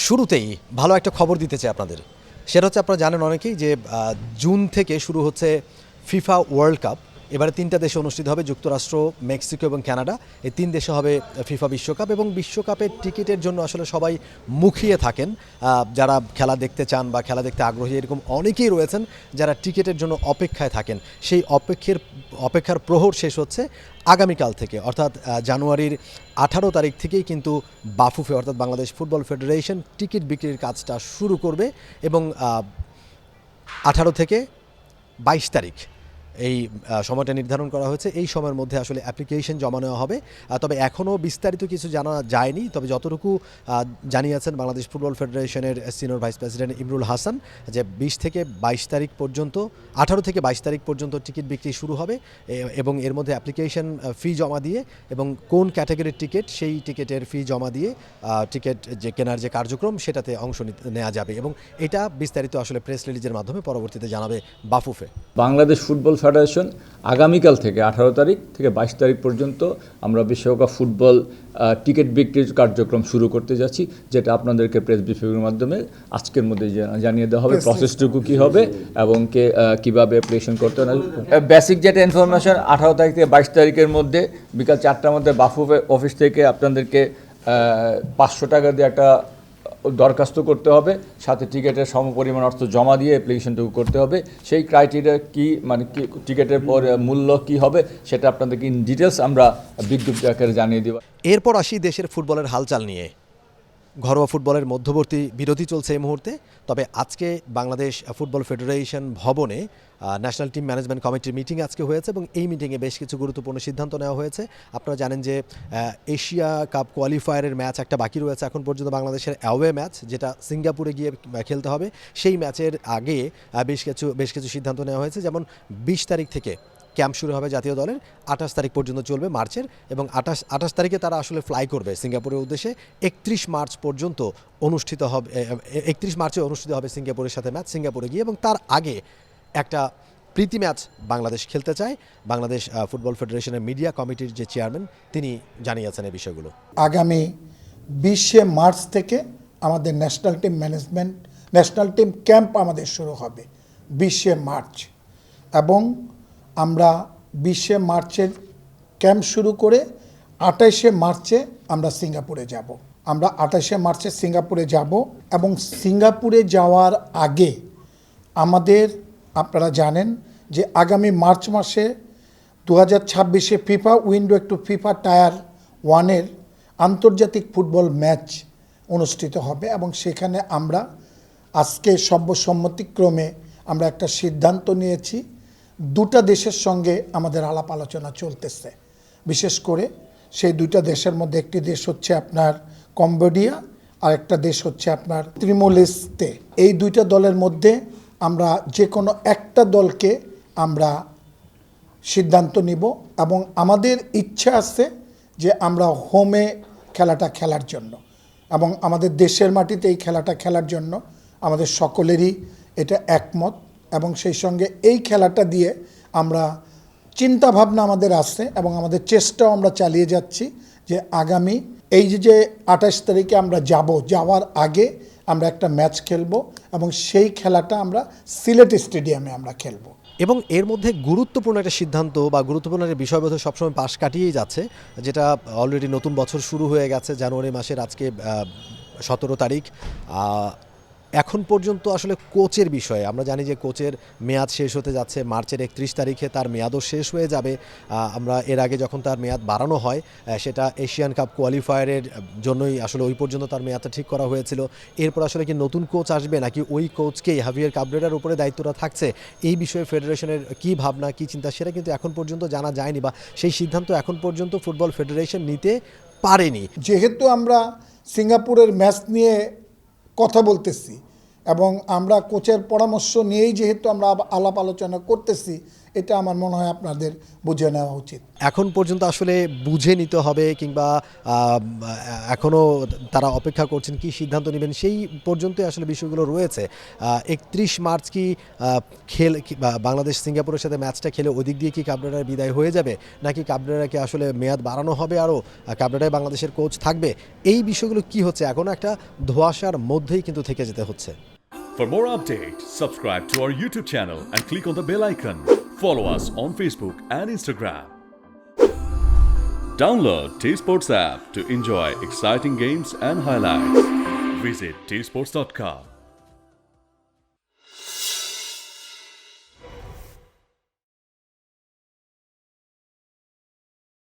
শুরুতেই ভালো একটা খবর দিতে চাই আপনাদের। সেটা হচ্ছে আপনারা জানেন অনেকেই যে জুন থেকে শুরু হচ্ছে ফিফা ওয়ার্ল্ড কাপ। এবারে 3টা দেশে অনুষ্ঠিত হবে, যুক্তরাষ্ট্র, মেক্সিকো এবং কানাডা। এই 3 দেশে হবে ফিফা বিশ্বকাপ এবং বিশ্বকাপের টিকিটের জন্য আসলে সবাই মুখিয়ে থাকেন। যারা খেলা দেখতে চান বা খেলা দেখতে আগ্রহী এরকম অনেকেই রয়েছেন যারা টিকিটের জন্য অপেক্ষায় থাকেন। সেই অপেক্ষার প্রহর শেষ হচ্ছে আগামীকাল থেকে, অর্থাৎ জানুয়ারির 18 তারিখ থেকেই কিন্তু বাফুফে অর্থাৎ বাংলাদেশ ফুটবল ফেডারেশন টিকিট বিক্রির কাজটা শুরু করবে এবং 18 থেকে 22 তারিখ এই সময়টা নির্ধারণ করা হয়েছে। এই সময়ের মধ্যে আসলে অ্যাপ্লিকেশন জমা নেওয়া হবে। তবে এখনও বিস্তারিত কিছু জানা যায়নি। তবে যতটুকু জানিয়েছেন বাংলাদেশ ফুটবল ফেডারেশনের senior vice president Imrul Hasan যে 20 থেকে 22 তারিখ পর্যন্ত 18 থেকে 22 তারিখ পর্যন্ত টিকিট বিক্রি শুরু হবে এবং এর মধ্যে অ্যাপ্লিকেশন ফি জমা দিয়ে এবং কোন ক্যাটাগরির টিকিট সেই টিকিটের ফি জমা দিয়ে টিকিট যে কেনার যে কার্যক্রম সেটাতে অংশ নেওয়া যাবে এবং এটা বিস্তারিত আসলে প্রেস রিলিজের মাধ্যমে পরবর্তীতে জানাবে বাফুফে। বাংলাদেশ ফুটবল ফেডারেশন আগামীকাল থেকে 18 তারিখ থেকে 22 তারিখ পর্যন্ত আমরা বিশ্বকাপ ফুটবল টিকিট বিক্রির কার্যক্রম শুরু করতে যাচ্ছি, যেটা আপনাদেরকে প্রেস ব্রিফিংয়ের মাধ্যমে আজকের মধ্যে জানিয়ে দেওয়া হবে প্রসেসটুকু কী হবে এবং কীভাবে অ্যাপ্লিকেশন করতে হবে। বেসিক যেটা ইনফরমেশন 18 তারিখ থেকে 22 তারিখের মধ্যে বিকাল 4টার মধ্যে বাফুফে অফিস থেকে আপনাদেরকে 500 টাকা দিয়ে একটা দরখাস্ত করতে হবে, সাথে টিকিটের সমপরিমাণ অর্থ জমা দিয়ে অ্যাপ্লিকেশনটুকু করতে হবে। সেই ক্রাইটেরিয়া কি কি টিকিটের পর মূল্য কি হবে সেটা আপনাদেরকে ইন ডিটেলস আমরা বিজ্ঞপ্তি আকারে জানিয়ে দেব। এরপর আসি দেশের ফুটবলের হালচাল নিয়ে। ঘরোয়া ফুটবলের মধ্যবর্তী বিরতি চলছে এই মুহূর্তে। তবে আজকে বাংলাদেশ ফুটবল ফেডারেশন ভবনে ন্যাশনাল টিম ম্যানেজমেন্ট কমিটির মিটিং আজকে হয়েছে এবং এই মিটিংয়ে বেশ কিছু গুরুত্বপূর্ণ সিদ্ধান্ত নেওয়া হয়েছে। আপনারা জানেন যে এশিয়া কাপ কোয়ালিফায়ারের ম্যাচ একটা বাকি রয়েছে এখন পর্যন্ত, বাংলাদেশের অ্যাওয়ে ম্যাচ যেটা সিঙ্গাপুরে গিয়ে খেলতে হবে। সেই ম্যাচের আগে বেশ কিছু সিদ্ধান্ত নেওয়া হয়েছে, যেমন 20 তারিখ থেকে ক্যাম্প শুরু হবে জাতীয় দলের, 28 তারিখ পর্যন্ত চলবে মার্চের এবং 28 তারিখে তারা আসলে ফ্লাই করবে সিঙ্গাপুরের উদ্দেশ্যে। 31 মার্চ পর্যন্ত অনুষ্ঠিত হবে, 31 মার্চে অনুষ্ঠিত হবে সিঙ্গাপুরের সাথে ম্যাচ সিঙ্গাপুরে গিয়ে, এবং তার আগে একটা প্রীতি ম্যাচ বাংলাদেশ খেলতে চায়। বাংলাদেশ ফুটবল ফেডারেশনের মিডিয়া কমিটির যে চেয়ারম্যান তিনি জানিয়েছেন এই বিষয়গুলো। আগামী 20 মার্চ থেকে আমাদের ন্যাশনাল টিম ক্যাম্প আমাদের শুরু হবে 20 মার্চ, এবং আমরা 20 মার্চের ক্যাম্প শুরু করে 28 মার্চে আমরা সিঙ্গাপুরে যাব। আমরা 28 মার্চে সিঙ্গাপুরে যাব এবং সিঙ্গাপুরে যাওয়ার আগে আমাদের, আপনারা জানেন যে আগামী মার্চ মাসে 2026 FIFA window to FIFA tier 1 আন্তর্জাতিক ফুটবল ম্যাচ অনুষ্ঠিত হবে এবং সেখানে আমরা আজকে সর্বসম্মতিক্রমে আমরা একটা সিদ্ধান্ত নিয়েছি। দুটা দেশের সঙ্গে আমাদের আলাপ আলোচনা চলতেছে। বিশেষ করে সেই দুইটা দেশের মধ্যে একটি দেশ হচ্ছে আপনার কম্বোডিয়া আর একটা দেশ হচ্ছে আপনার ত্রিমোলেস্তে। এই দুইটা দলের মধ্যে আমরা যে কোনো একটা দলকে আমরা সিদ্ধান্ত নিব এবং আমাদের ইচ্ছা আছে যে আমরা হোমে খেলাটা খেলার জন্য এবং আমাদের দেশের মাটিতে এই খেলাটা খেলার জন্য আমাদের সকলেরই এটা একমত, এবং সেই সঙ্গে এই খেলাটা দিয়ে আমরা চিন্তাভাবনা আমাদের আছে এবং আমাদের চেষ্টাও আমরা চালিয়ে যাচ্ছি যে আগামী এই যে 28 তারিখে আমরা যাওয়ার আগে আমরা একটা ম্যাচ খেলবো এবং সেই খেলাটা আমরা সিলেট স্টেডিয়ামে আমরা খেলবো। এবং এর মধ্যে গুরুত্বপূর্ণ একটা সিদ্ধান্ত বা গুরুত্বপূর্ণ একটা বিষয়বস্তু সবসময় পাশ কাটিয়েই যাচ্ছে, যেটা অলরেডি নতুন বছর শুরু হয়ে গেছে জানুয়ারি মাসের আজকে 17 তারিখ। এখন পর্যন্ত আসলে কোচের বিষয়ে আমরা জানি যে কোচের মেয়াদ শেষ হতে যাচ্ছে মার্চের 31 তারিখে, তার মেয়াদও শেষ হয়ে যাবে। আমরা এর আগে যখন তার মেয়াদ বাড়ানো হয় সেটা এশিয়ান কাপ কোয়ালিফায়ারের জন্যই আসলে ওই পর্যন্ত তার মেয়াদটা ঠিক করা হয়েছিল। এরপর আসলে কি নতুন কোচ আসবে নাকি ওই কোচকেই হাভিয়ার কাবরেরার উপরে দায়িত্বটা থাকছে, এই বিষয়ে ফেডারেশনের কী ভাবনা কী চিন্তা সেটা কিন্তু এখন পর্যন্ত জানা যায়নি বা সেই সিদ্ধান্ত এখন পর্যন্ত ফুটবল ফেডারেশন নিতে পারেনি। যেহেতু আমরা সিঙ্গাপুরের ম্যাচ নিয়ে কথা বলতেছি এবং আমরা কোচের পরামর্শ নিয়েই যেহেতু আমরা আলাপ আলোচনা করতেছি, এটা আমার মনে হয় আপনাদের বুঝে নেওয়া উচিত। এখন পর্যন্ত আসলে বুঝে নিতে হবে কিংবা এখনও তারা অপেক্ষা করছেন কি সিদ্ধান্ত নেবেন সেই পর্যন্তই আসলে বিষয়গুলো রয়েছে। 31 মার্চ কি বাংলাদেশ সিঙ্গাপুরের সাথে ম্যাচটা খেলে ওই দিক দিয়ে কি কাবরেরার বিদায় হয়ে যাবে, নাকি কাবরেরাকে আসলে মেয়াদ বাড়ানো হবে আরও, কাবরেরায় বাংলাদেশের কোচ থাকবে, এই বিষয়গুলো কি হচ্ছে এখনও একটা ধোঁয়াশার মধ্যেই কিন্তু থেকে যেতে হচ্ছে। For more updates, subscribe to our YouTube channel and click on the bell icon. Follow us on Facebook and Instagram. Download T-Sports app to enjoy exciting games and highlights. Visit tsports.com.